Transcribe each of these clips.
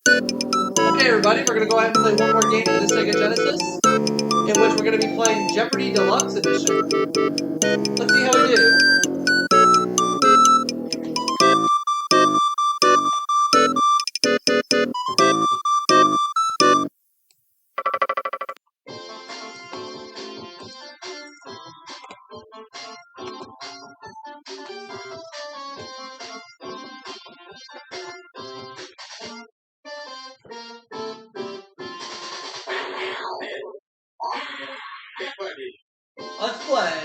Okay, everybody, we're going to go ahead and play one more game for the Sega Genesis, in which we're going to be playing Jeopardy Deluxe Edition. Let's see how we do. Let's play.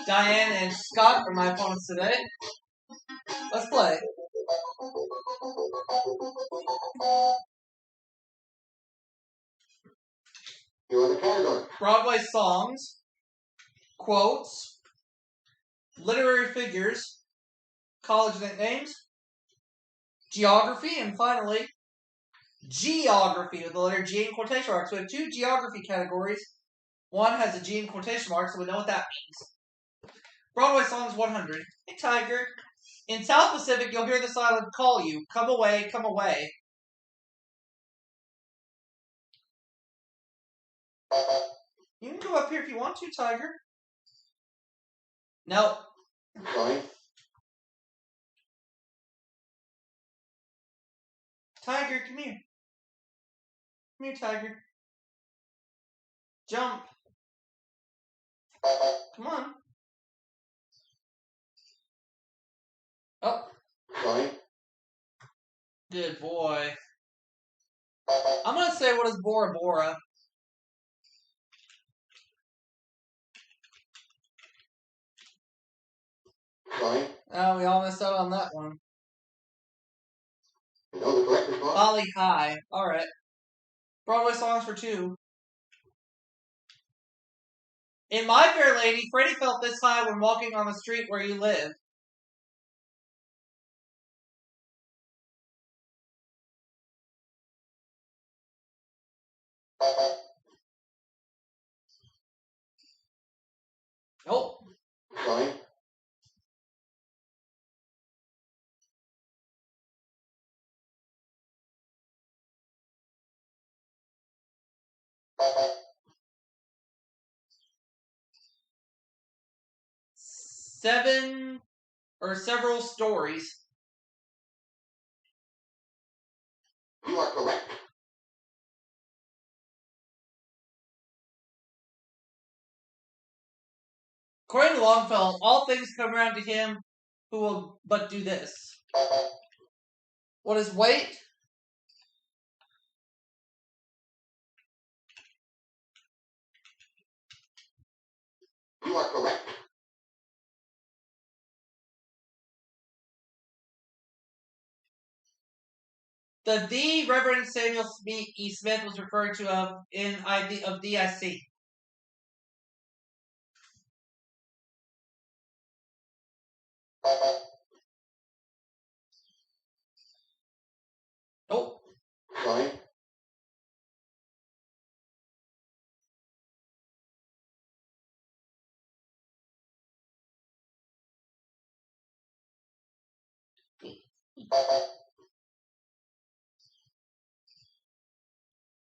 Diane and Scott are my opponents today. Let's play. Broadway songs, quotes, literary figures, college nicknames, geography, and finally, geography with the letter G in quotation marks. We have two geography categories. One has a G in quotation marks, so we know what that means. Broadway songs 100. Hey, Tiger. In South Pacific, you'll hear this island call you. Come away, come away. You can go up here if you want to, Tiger. No. Sorry. Tiger, come here. Come here, Tiger. Jump. Come on. Oh. Sorry. Good boy. I'm going to say, what is Bora Bora? Sorry. Oh, we all messed up on that one. You know the correct response? Bali High. Alright. Broadway songs for 2. In My Fair Lady, Freddie felt this high when walking on the street where you live. Oh. Sorry. Several stories. You are correct. According to Longfellow, all things come around to him who will but do this. What is weight? You are correct. The Reverend Samuel E. Smith was referred to of DIC. Oh. Sorry.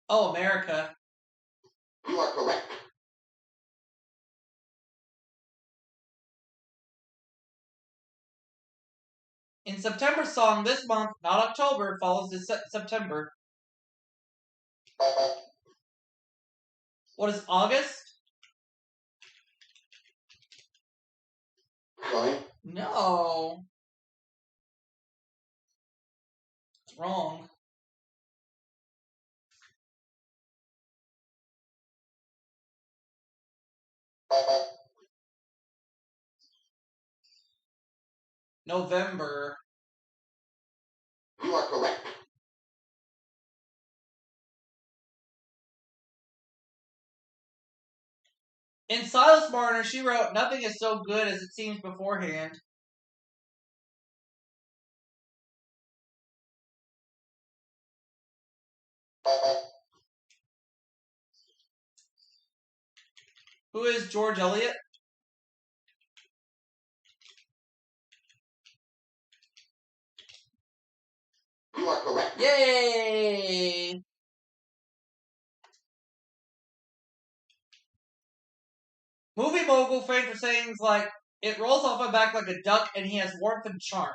Oh, America. You are correct. In September song this month, not October, follows this September. What is August? Sorry. No. It's wrong. November. You are correct. In Silas Marner, she wrote, "Nothing is so good as it seems beforehand." Who is George Eliot? You are correct. Yay! Movie mogul famed for sayings like, "It rolls off my back like a duck and he has warmth and charm."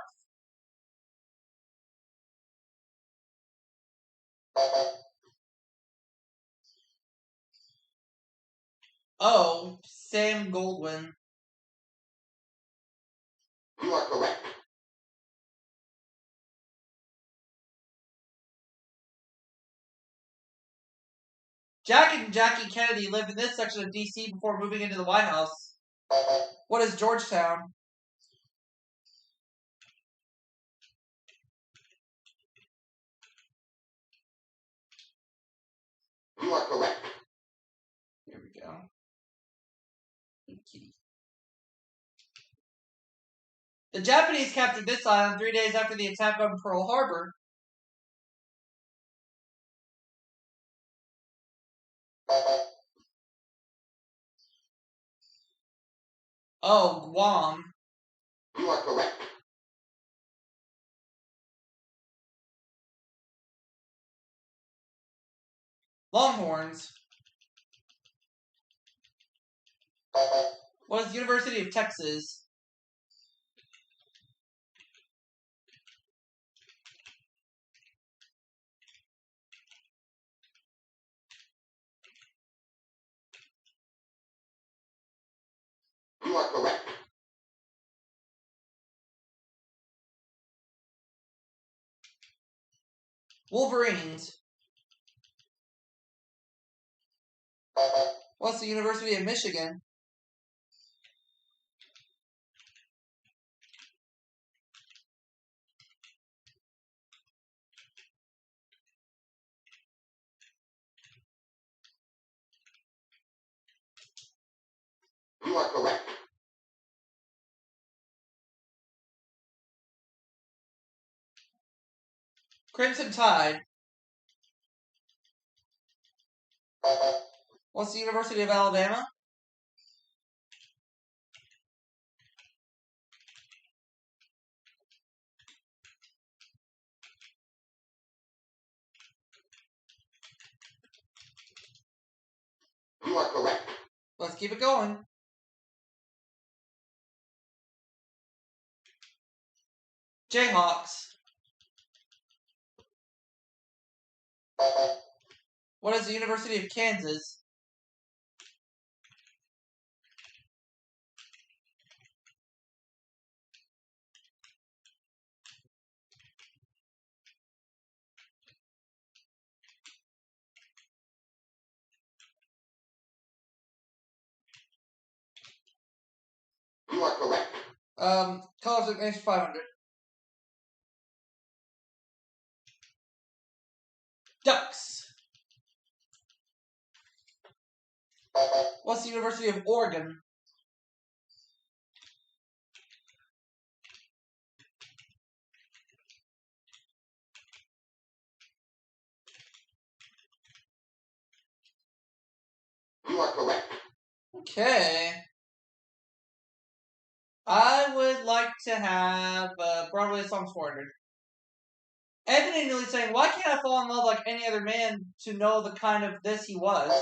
Oh, Sam Goldwyn. You are correct. Jack and Jackie Kennedy lived in this section of D.C. before moving into the White House. What is Georgetown? You are correct. Here we go. Kitty. The Japanese captured this island 3 days after the attack on Pearl Harbor. Oh, Guam. You are correct. Longhorns. What is the University of Texas? You are correct. Wolverines. What's the University of Michigan? You are correct. Crimson Tide. What's the University of Alabama? You are correct. Let's keep it going. Jayhawks. What is the University of Kansas? You are correct. College of Nation 500. Ducks. What's the University of Oregon? You are correct. Okay. I would like to have Broadway Songs 400. Anthony Newley saying, "Why can't I fall in love like any other man to know the kind of this he was?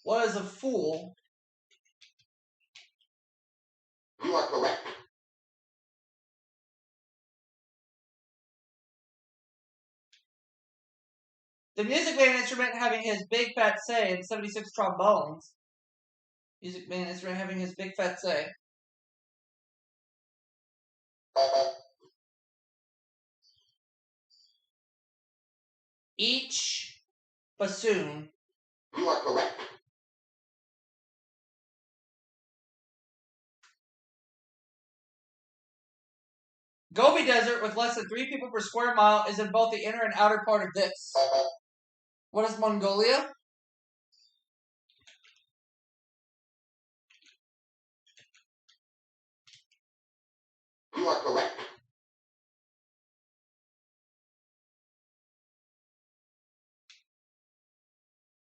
What is a fool?" You are correct. The Music Man instrument having his big fat say and 76 trombones. Music Man instrument having his big fat say. Each bassoon. You are correct. Gobi Desert with less than 3 people per square mile is in both the inner and outer part of this. What is Mongolia? You are correct.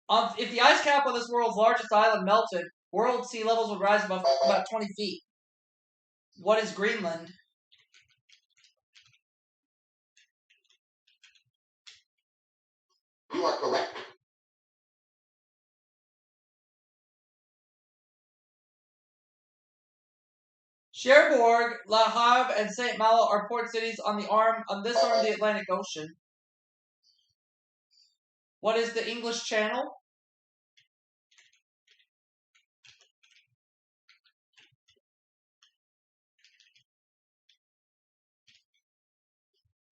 If the ice cap on this world's largest island melted, world sea levels would rise above about 20 feet. What is Greenland? You are correct. Cherbourg, Le Havre, and Saint Malo are port cities on this arm of the Atlantic Ocean. What is the English Channel?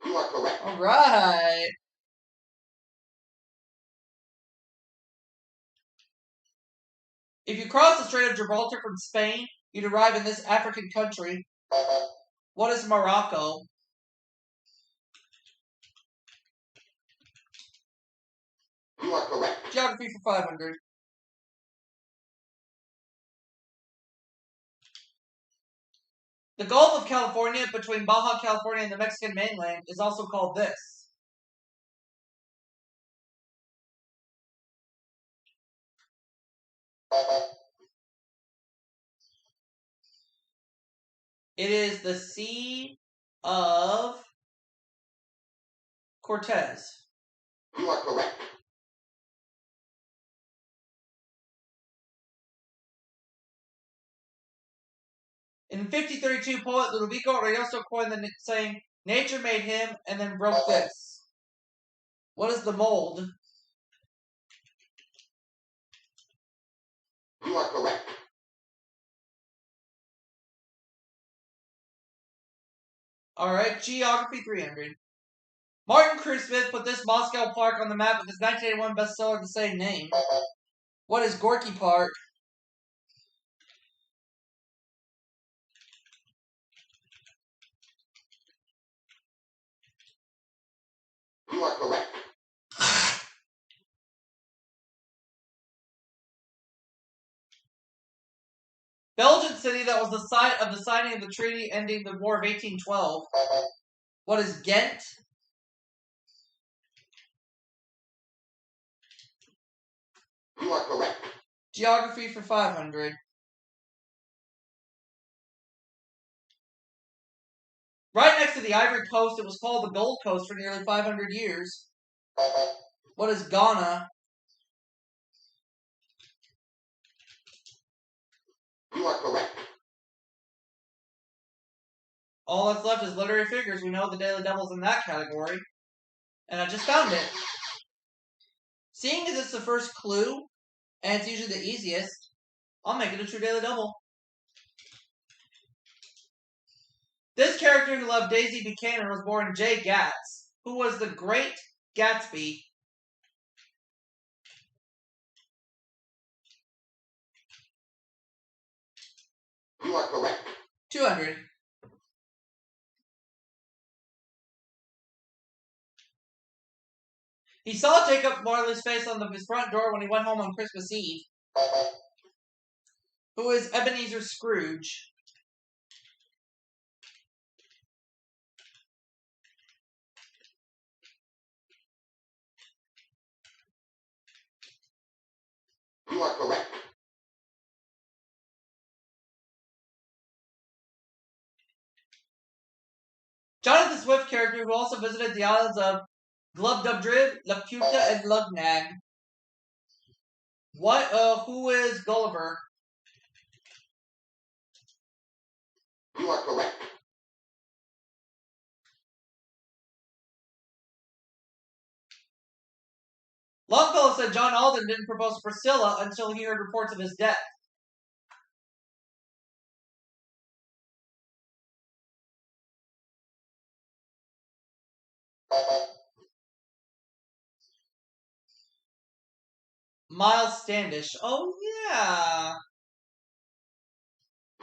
You are correct. All right. If you cross the Strait of Gibraltar from Spain, you'd arrive in this African country. What is Morocco? You are correct. Geography for 500. The Gulf of California between Baja California and the Mexican mainland is also called this. It is the Sea of Cortez. You are correct. In 1532, poet Ludovico Ariosto coined the saying, "Nature made him," and then wrote this. What is the mold? You are correct. Alright, Geography 300. Martin Krusmith put this Moscow park on the map with his 1981 bestseller of the same name. What is Gorky Park? You are correct. Belgian city that was the site of the signing of the treaty ending the War of 1812. What is Ghent? You are correct. Geography for 500. Right next to the Ivory Coast, it was called the Gold Coast for nearly 500 years. What is Ghana? You are correct. All that's left is literary figures. We know the Daily Double's in that category. And I just found it. Seeing as it's the first clue, and it's usually the easiest, I'll make it a true Daily Double. This character who loved Daisy Buchanan was born Jay Gatz, who was the Great Gatsby. You are correct. 200. He saw Jacob Marley's face on his front door when he went home on Christmas Eve. Who is Ebenezer Scrooge? You are correct. Jonathan Swift character who also visited the islands of Glubbdubdrib, Laputa, and Lugnag. Who is Gulliver? You are correct. Longfellow said John Alden didn't propose to Priscilla until he heard reports of his death. Miles Standish. Oh, yeah.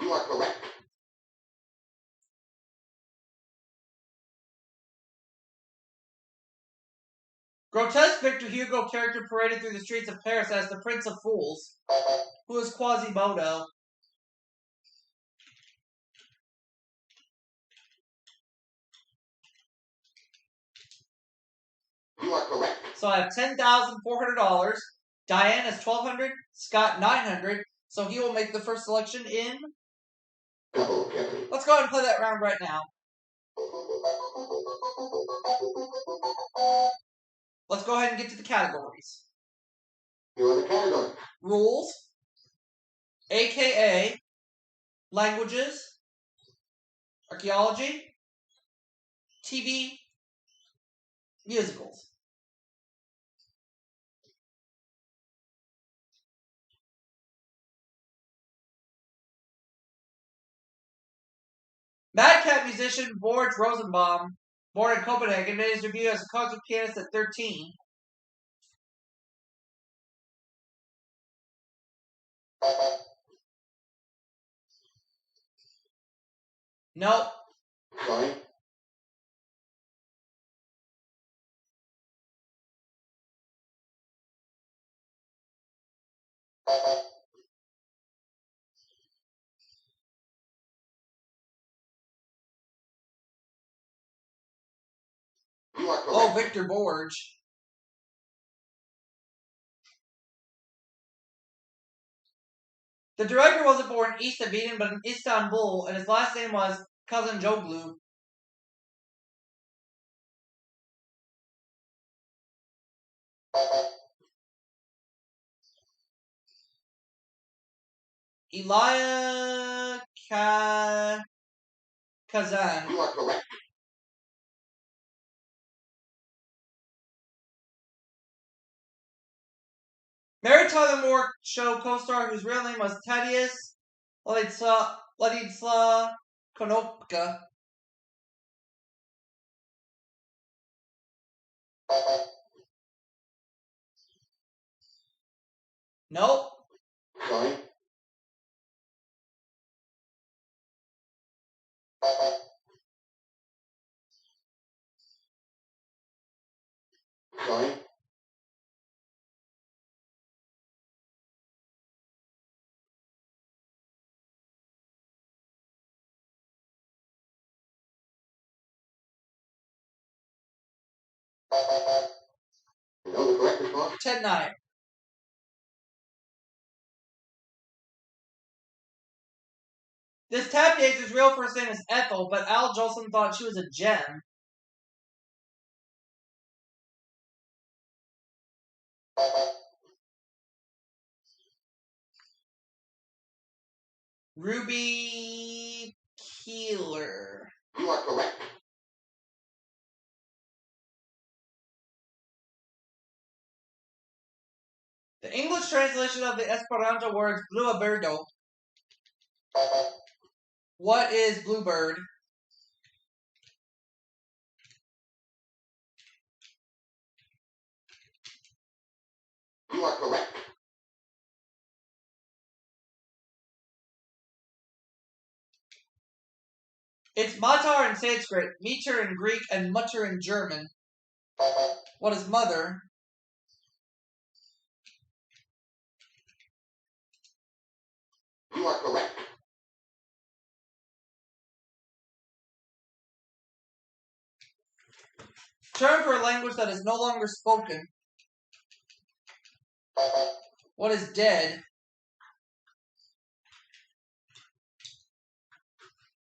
You are correct. Grotesque Victor Hugo character paraded through the streets of Paris as the Prince of Fools. Who is Quasimodo? You are correct. So I have $10,400 Diane is 1200. Scott 900. So he will make the first selection in. Double Jeopardy. Let's go ahead and play that round right now. Let's go ahead and get to the categories. Here are the categories. Rules, aka languages, archaeology, TV, musicals. Madcap musician Boris Rosenbaum, born in Copenhagen, made his debut as a concert pianist at 13. Nope. Sorry. You are correct. Oh, Victor Borge. The director wasn't born east of Eden, but in Istanbul, and his last name was Kazanjoglu. Elia Kazan. You are correct. Mary Tyler Moore show co-star whose real name was Tadeusz Ladisla Konopka. Nope. Sorry. Sorry. You know the correct response? Ted Nye. This tap dancer's real first name is Ethel, but Al Jolson thought she was a gem. Ruby Keeler. You are correct. The English translation of the Esperanto words bluebirdo. What is bluebird? You are correct. It's matar in Sanskrit, meter in Greek, and mutter in German. What is mother? You are correct. Term for a language that is no longer spoken. What is dead?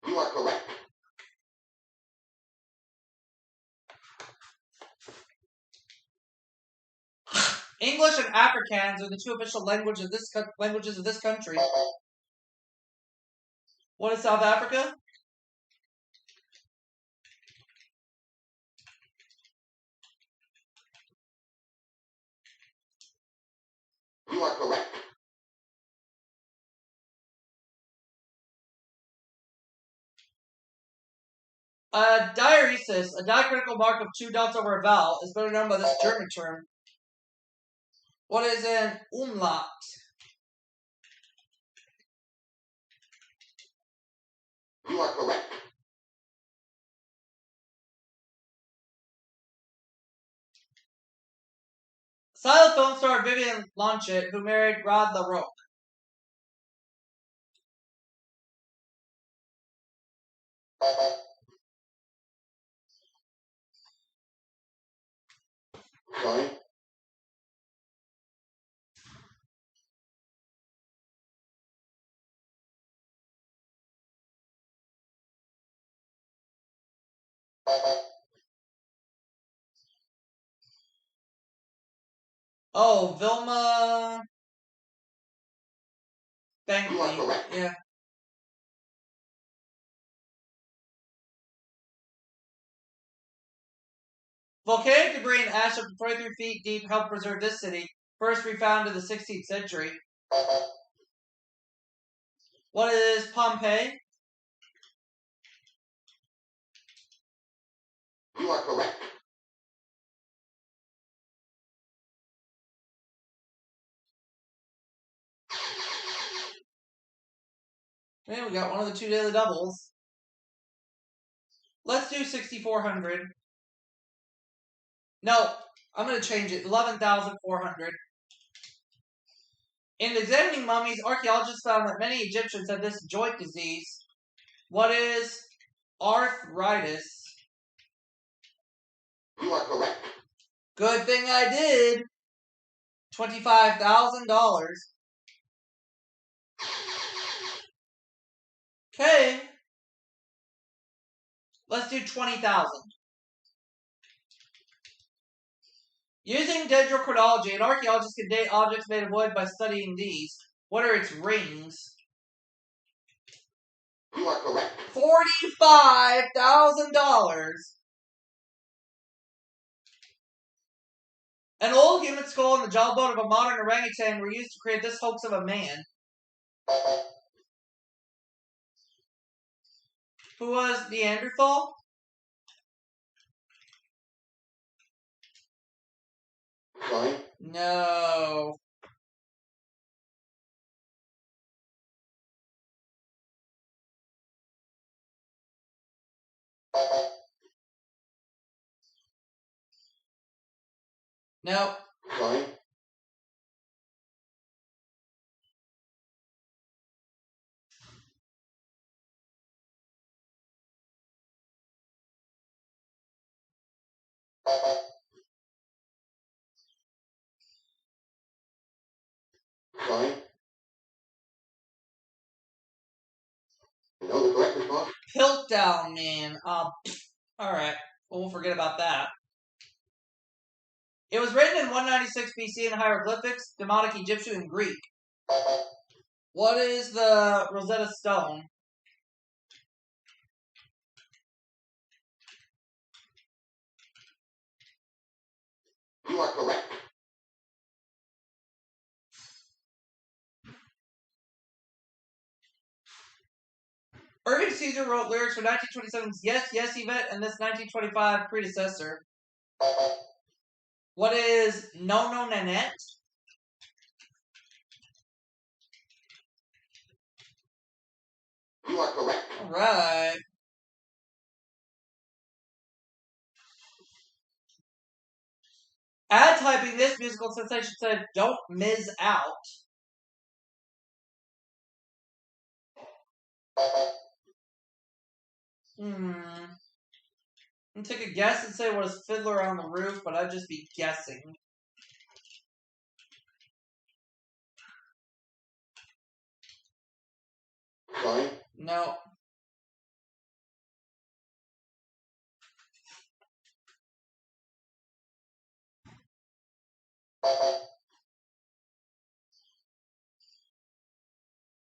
You are correct. English and Afrikaans are the two official languages of this country. What is South Africa? You are correct. Diaeresis, a diacritical mark of two dots over a vowel, is better known by this German term. What is an umlaut? You are correct. Silent film star Vivian Lanchet, who married Rod LaRoque. Sorry. Oh, Vilma You are Bankley. correct. Yeah. Volcanic debris and ash up to 23 feet deep helped preserve this city, first refound in the 16th century. What is Pompeii? You are correct. Man, we got one of the 2 daily doubles. Let's do 6,400. No, I'm going to change it. 11,400. In examining mummies, archaeologists found that many Egyptians had this joint disease. What is arthritis? You are correct. Good thing I did. $25,000. Okay. Let's do 20,000. Using dendrochronology, an archaeologist can date objects made of wood by studying these. What are its rings? You are correct. $45,000. An old human skull and the jawbone of a modern orangutan were used to create this hoax of a man. Who was Neanderthal? Sorry. No. No. Sorry. Sorry. You know the correct response? Piltdown Man. Alright. Well, we'll forget about that. It was written in 196 BC in hieroglyphics, Demonic Egyptian, and Greek. What is the Rosetta Stone? You are correct. Irving Caesar wrote lyrics for 1927's Yes, Yes event and this 1925 predecessor. What is No No Nanette? You are correct. Alright. Ad typing this musical sensation said, "Don't miss out." I'm gonna take a guess and say it was Fiddler on the Roof, but I'd just be guessing. Sorry. No.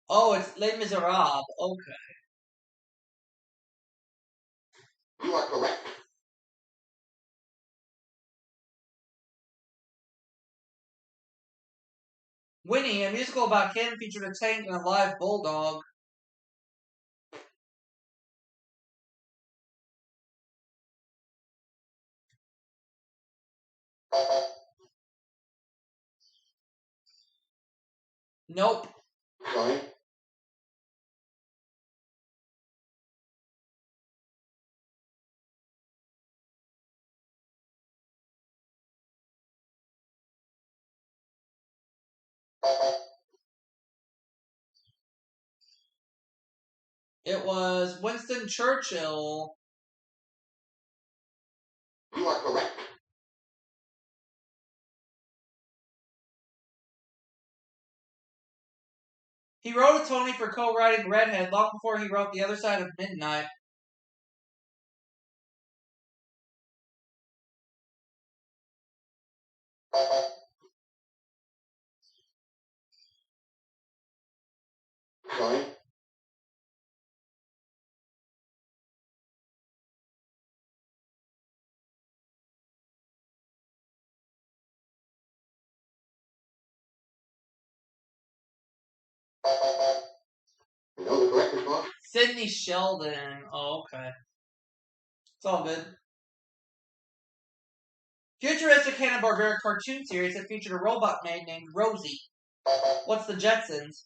Oh, it's Les Miserables. Okay. You are correct. Winnie, a musical about Ken, featured a tank and a live bulldog. Nope. Sorry. It was Winston Churchill. You are correct. He wrote a Tony for co-writing Redhead long before he wrote The Other Side of Midnight. Sign. You know the correct response? Sidney Sheldon. Oh, okay. It's all good. Futuristic Hanna-Barbera cartoon series that featured a robot maid named Rosie. What's the Jetsons?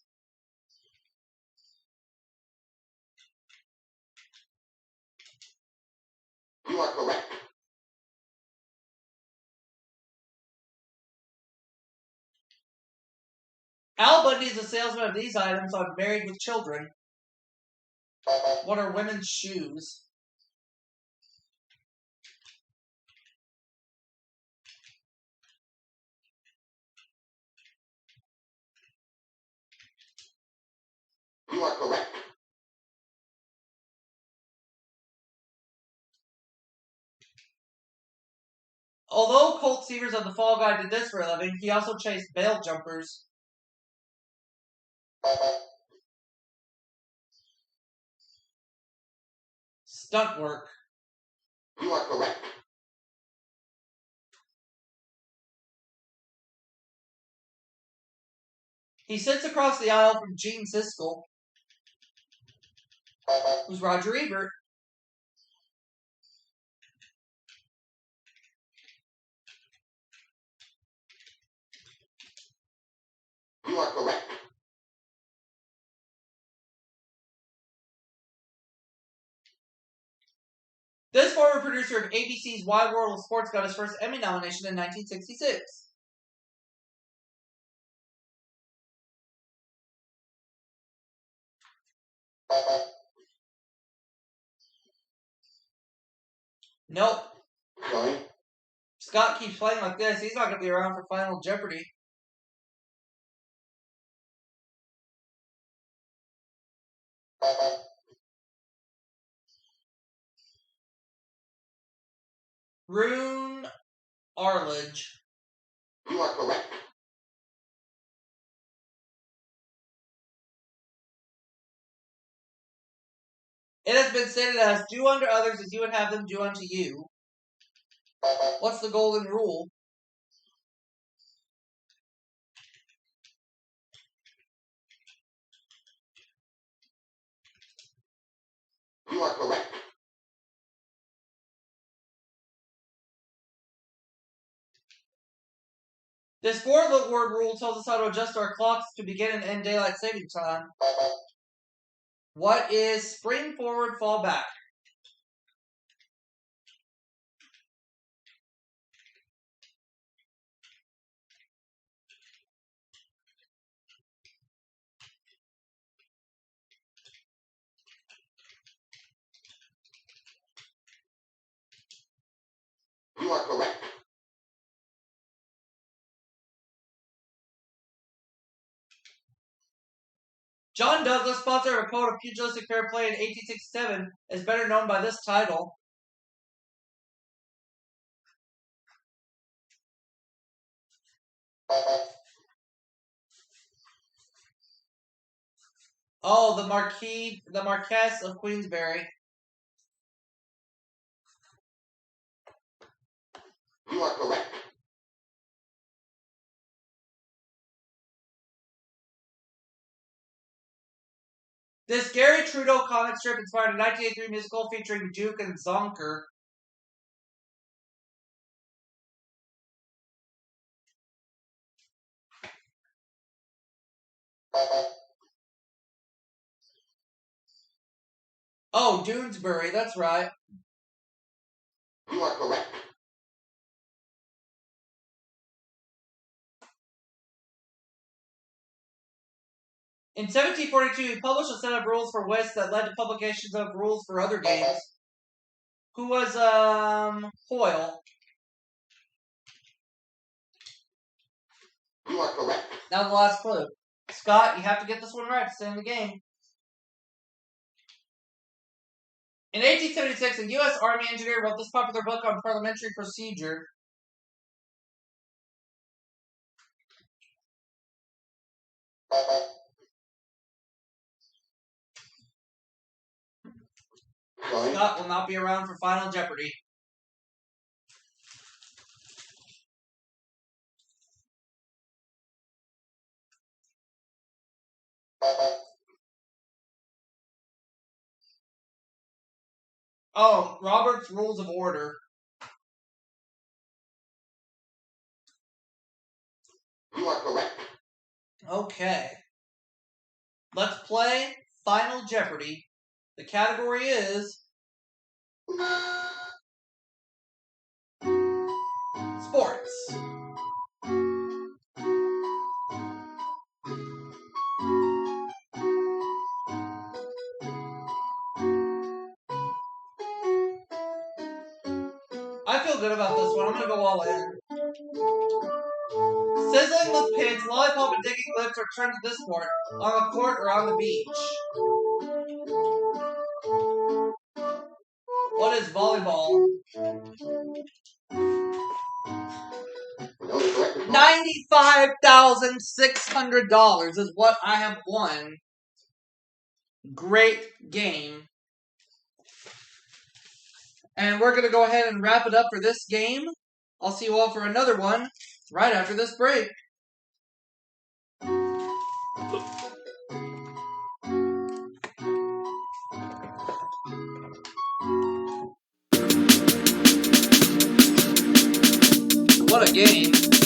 You are correct. Al Bundy is a salesman of these items on Married with Children. What are women's shoes? You are correct. Although Colt Seavers of the Fall Guy did this for a living, he also chased bail jumpers. Stunt work. You are correct. He sits across the aisle from Gene Siskel, who's Roger Ebert. You are correct. This former producer of ABC's Wide World of Sports got his first Emmy nomination in 1966. Nope. Sign. Scott keeps playing like this. He's not going to be around for Final Jeopardy. Rune Arledge. You are correct. It has been stated as, do unto others as you would have them do unto you. What's the golden rule? You are correct. This four-word rule tells us how to adjust our clocks to begin and end daylight saving time. What is spring forward, fall back? You are correct. John Douglas, sponsor of a code of pugilistic fair play in 1867, is better known by this title. Oh, the Marquess of Queensberry. You are correct. This Gary Trudeau comic strip inspired a 1983 musical featuring Duke and Zonker. Oh, Doonesbury, that's right. You are correct. In 1742, he published a set of rules for whist that led to publications of rules for other games. Who was, Hoyle? You are correct. Now the last clue. Scott, you have to get this one right to stay in the game. In 1876, a U.S. Army engineer wrote this popular book on parliamentary procedure. Sorry. Scott will not be around for Final Jeopardy. Oh, Robert's Rules of Order. You are correct. Okay. Let's play Final Jeopardy. The category is sports. I feel good about this one. I'm going to go all in. Sizzling with pins, lollipop, and digging lips are terms of this sport. On the court or on the beach. What is volleyball? $95,600 is what I have won. Great game. And we're going to go ahead and wrap it up for this game. I'll see you all for another one right after this break. What a game.